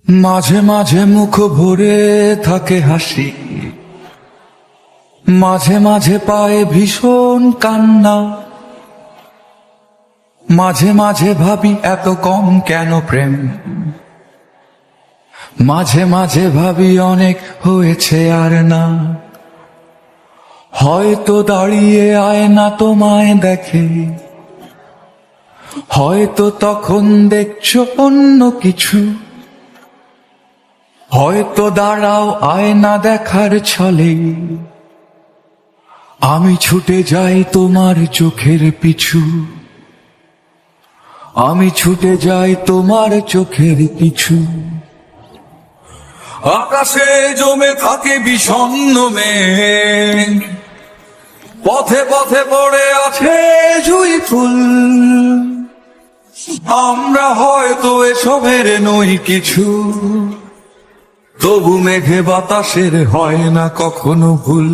মাঝে মাঝে মুখ ভরে থাকে হাসি, মাঝে মাঝে পায়ে ভীষণ কান্না। মাঝে মাঝে ভাবি এত কম কেন প্রেম, মাঝে মাঝে ভাবি অনেক হয়েছে আর না। হয়তো দাঁড়িয়ে আয়না তোমায় দেখে, হয়তো তখন দেখছো অন্য কিছু। হয়তো দাঁড়াও আয়না দেখার ছলে, আমি ছুটে যাই তোমার চোখের পিছু। আমি ছুটে যাই তোমার চোখের পিছু। আকাশে জমে থাকে বিষণ্ণ মেঘ, পথে পথে পড়ে আছে জুঁই ফুল। আমরা হয়তো এসবের নই কিছু, তবু মেঘে বাতাসের হয় না কখনো ভুল।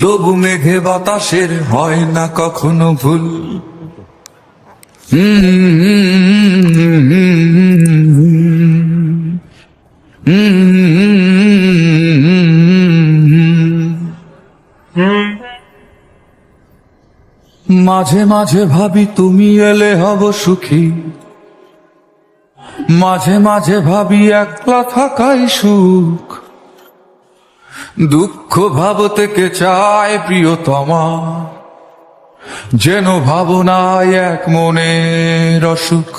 তবু মেঘে বাতাসের হয় না কখনো ভুল। মাঝে মাঝে ভাবি তুমি এলে হব সুখী, মাঝে মাঝে ভাবি একলা থাকাই সুখ। দুঃখ ভাব থেকে চায় প্রিয়তমা, যেন ভাবনায় এক মনের অসুখ।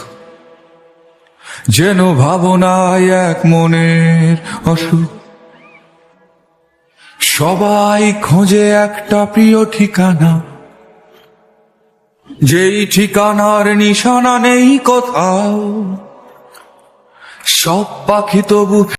যেন ভাবনায় এক মনের অসুখ। সবাই খোঁজে একটা প্রিয় ঠিকানা, যেই ঠিকানার নিশানা নেই কোথাও। সব পাখি তবু